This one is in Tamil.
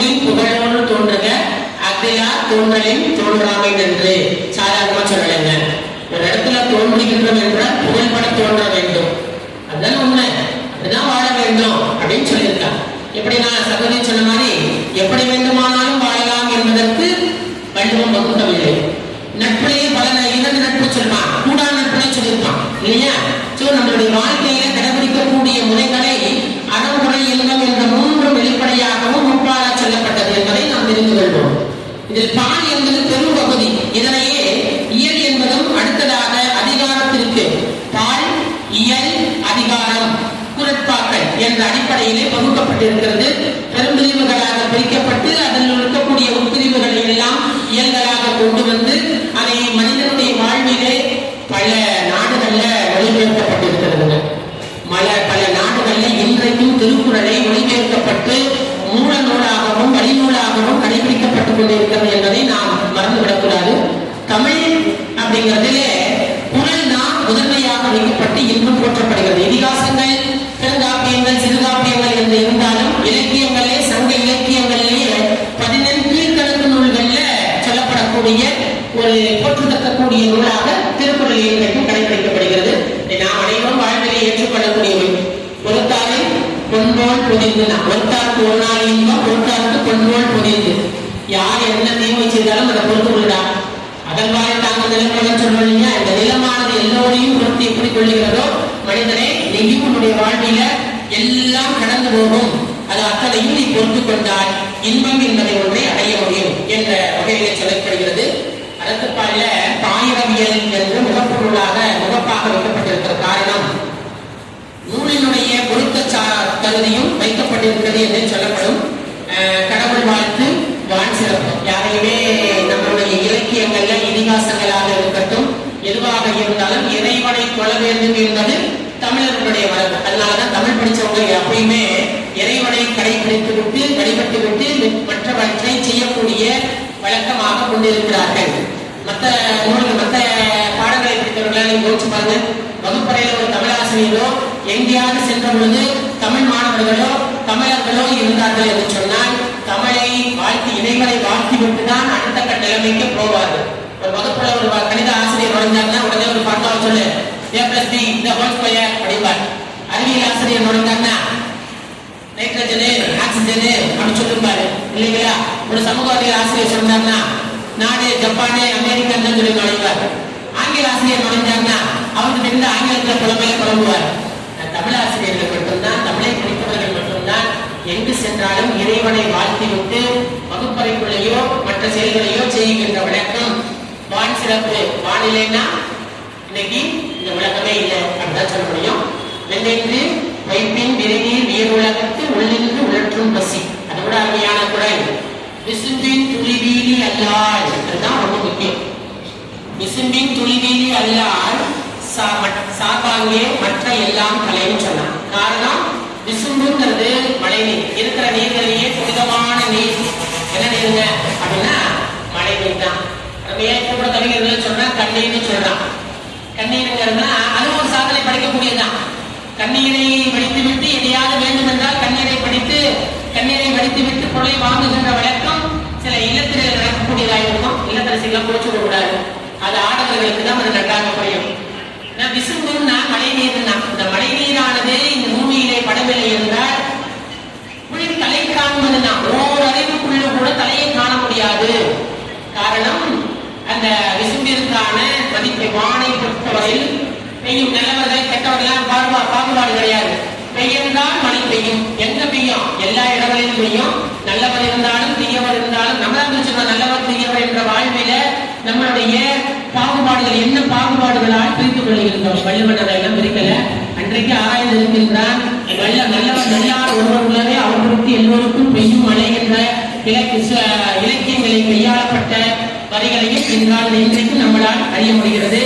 தோன்றின் புகழோடு தோன்றுக அக்திலா தோன்றலின் தோன்றாமை நன்று. சாதாரணமா சொல்லலைங்க. ஒரு இடத்துல தோன்றுகின்றோம் என்றால் புகழ்பட தோன்ற வேண்டும். அதுதான் உண்மை. அதுதான் வாழ வேண்டும் அப்படின்னு சொல்லியிருக்காங்க. எப்படி நான் சகோதரி சொன்ன மாதிரி எப்படி வேண்டுமானாலும் வாழலாம் என்பதற்கு வள்ளுவம் வகுக்கவில்லை. நட்பிலேயே பல இரண்டு நட்பு சொல்லுவான், கூடா நட்புனே சொல்லியிருப்பான் இல்லையா? சோ நம்மளுடைய வாழ்க்கையில கடைபிடிக்கக்கூடிய முறைகளை அறமுறை இன்பம் என்ற மூன்று வெளிப்படையாகவும் முப்பால சொல்லப்பட்டது என்பதை நாம் தெரிந்து கொள்வோம். இதில் பால் என்பது பெரும் பகுதி. இதனையே இயல் என்பதும் அடுத்ததாக அதிகாரத்திற்கு பால் இயல் அதிகாரம் குரட்பாக்கள் என்ற அடிப்படையிலே பகுக்கப்பட்டிருக்கிறது. பெரும்பிரிவுகளாக பிரிக்கப்பட்டு அதில் இருக்கக்கூடிய உட்பிரிவுகளை எல்லாம் இயல்களாக கொண்டு வந்து அதை மனிதனுடைய வாழ்விலே பல நாடுகள்ல மொழிபெயர்க்கப்பட்டிருக்கிறது. பல நாடுகள்ல இன்றைக்கும் திருக்குறளை மொழிபெயர்க்கப்பட்டு மூல நூலாகவும் வழிநூலாகவும் கடைபிடிக்கப்பட்டுக் கொண்டிருக்கிறது என்பதை நாம் மறந்துவிடக்கூடாது. தமிழ் அப்படிங்கிறதுலே குறள் தான் முதன்மையாக வைக்கப்பட்டு இன்றும் போற்றப்படுகிறது. இதிகாசங்கள், பெருங்காப்பியங்கள், சிறுகாப்பியங்கள் என்று இருந்தாலும் இலக்கியங்களே சங்க இலக்கியங்களிலேயே 14 கீழ்கணக்கு நூல்கள்ல சொல்லப்படக்கூடிய ஒரு போற்றுதற்கக்கூடிய நூலாக திருக்குறள் இன்றைக்கும் கடைபிடிக்கப்படுகிறது. நாம் அனைவரும் வாழ்விலே ஏற்றுக்கொள்ளக்கூடியவை. பொறுத்தாரை பொன்போல் பொதிந்து, ஒருத்தாருக்கு ஒரு நாள் இன்பம், பொறுத்தாருக்கு பொன்போல் பொதிந்து. யார் என்ன தீமை செய்தாலும் அதை பொறுத்து கொள்ளுடா. அகழ்வாய் தாங்க நிலப்படம் சொல்றோம் இல்லையா? இந்த நிலமானது எல்லோரையும் பொறுத்து எப்படி கொள்ளுகிறதோ மனிதனே நீயும் உன்னுடைய வாழ்வில எல்லாம் கடந்து போகும். அது அத்தனையும் நீ பொறுத்து கொண்டால் இன்பம் என்பதை ஒன்றை அடைய முடியும் என்ற வகையிலே சொல்லப்படுகிறது. அறத்துப்பாலில பாயிரவியல் என்று முகப்பொருளாக முகப்பாக வைக்கப்பட்டிருக்கிற காரணம் நூலினுடைய பொருத்த தகுதியும் வைக்கப்பட்டிருக்கிறது என்று சொல்லப்படும். கடவுள் வாழ்த்து, வான் சிறப்பு. யாரையுமே நம்மளுடைய இலக்கியங்கள்ல இதிகாசங்களாக இருக்கட்டும் எதுவாக இருந்தாலும் இறைவனை கொள்ள வேண்டும் என்பது தமிழர்களுடைய வளர்ப்பு. அதனாலதான் தமிழ் படிச்சவங்க எப்பயுமே இறைவனை கடைபிடித்து விட்டு வழிபட்டு விட்டு மற்றவற்றை செய்யக்கூடிய வழக்கமாக கொண்டிருக்கிறார்கள். மற்ற பாடங்களை படித்தவர்களா நீங்க யோசிச்சு பாருங்க. வகுப்பறையில ஒரு தமிழாசிரியரோ எங்கேயாவது சென்ற பொழுது தமிழ் மாணவர்களோ தமிழர்களோ இருந்தார்கள் என்று சொன்னால் தமிழை வாழ்த்தி இறைவனை வாழ்த்தி விட்டுதான் அடுத்த கட்ட நிலைமைக்கு போவார்கள். ஒரு வகுப்புல ஒரு கணித ஆசிரியர் நுழைஞ்சாங்கன்னா உடனே ஒரு பார்த்தாவை சொல்லு A+B the whole square அப்படிப்பார். அறிவியல் ஆசிரியர் நுழைஞ்சாங்கன்னா நைட்ரஜனு ஆக்சிஜனு அப்படி சொல்லிருப்பாரு இல்லைங்களா? ஒரு சமூக அறிவியல் ஆசிரியர் சொன்னாங்கன்னா நாடு ஜப்பானு அமெரிக்கன் சொல்லி நுழைவார். ஆங்கில ஆசிரியர் நுழைஞ்சாங்கன்னா அவருக்கு தெரிந்த ஆங்கிலத்துல புலம்புவார். தமிழ் ஆசிரியர்கள் மட்டும்தான், தமிழை படித்தவர்கள் மட்டும்தான் எங்கு சென்றாலும் இறைவனை வாழ்த்தி விட்டு வகுப்பறைக்குள்ளேயோ மற்ற செயல்களையோ செய்கின்ற வழக்கம். வான் சிறப்பு. வானிலைன்னா இன்னைக்கு இந்த உலகமே இல்லை அப்படிதான் சொல்ல முடியும். வெள்ளென்று வைப்பின் விரைவில் வேறு உலகத்து உள்ளிருந்து உழற்றும் பசி. அது கூட அருமையான குரல். விசும்பின் துளிவீலி அல்லால், அதுதான் ரொம்ப முக்கியம். விசும்பின் துளிவீலி அல்லால் சாப்பாங்கே மற்ற எல்லாம் கலைன்னு சொன்னான். காரணம் விசும்புங்கிறது மழை நீர். இருக்கிற நீர்களிலேயே புனிதமான நீர் என்ன நீருங்க அப்படின்னா மழை நீர் தான். கூட கவிஞர்கள் சொன்னா கண்ணீர்னு சொல்றான். கண்ணீருங்கிறதுனா அது ஒரு சாதனை படைக்கக்கூடியதுதான். கண்ணீரை வடித்து விட்டு எதையாவது வேண்டும் என்றால் கண்ணீரை படித்து கண்ணீரை வடித்து விட்டு பொருளை வாங்குகின்ற வழக்கம் சில இல்லத்தில் நடக்கக்கூடியதாக இருக்கும். இல்லத்தரசிகள் போச்சு கூடாது. அது ஆடவர்களுக்கு தான் அது நன்றாக புரியும். விசும்புன்னா மழை நீர்னா இந்த மழை நீரானது இந்த பூமியிலே படவில்லை என்றால் குளிர் தலை காண்பதுனா ஓரறிவுக்குள்ள கூட தலையை காண முடியாது. காரணம் அந்த விசும்பிற்கான மதிப்பை வானை பொறுத்தவரையில் பெய்யும் நல்லவர்கள் கெட்டவர்கள் பாகுபாடு கிடையாது. பெய்யந்தால் மழை பெய்யும். எங்க பெய்யும்? எல்லா இடங்களிலும் பெய்யும். நல்லவர் இருந்தாலும் தீயவர் இருந்தாலும் நம்ம சொன்ன நல்லவர் தீயவர் என்ற வாழ்வில நம்மளுடைய பாகுபாடுகள் என்ன பாகுபாடுகளால் பிரித்துக் கொள்கின்றோம். வள்ளுவன் எல்லாம் பிரிக்கல. அன்றைக்கு ஆராய்ந்து இருக்கின்றான். நல்லவர் நல்லார் ஒருவர் உள்ளவே அவர்களுக்கு எல்லோருக்கும் பெய்யும் மழை என்ற இலக்கியங்களை கையாளப்பட்ட வரிகளையும் இன்றைக்கு நம்மளால் அறிய முடிகிறது.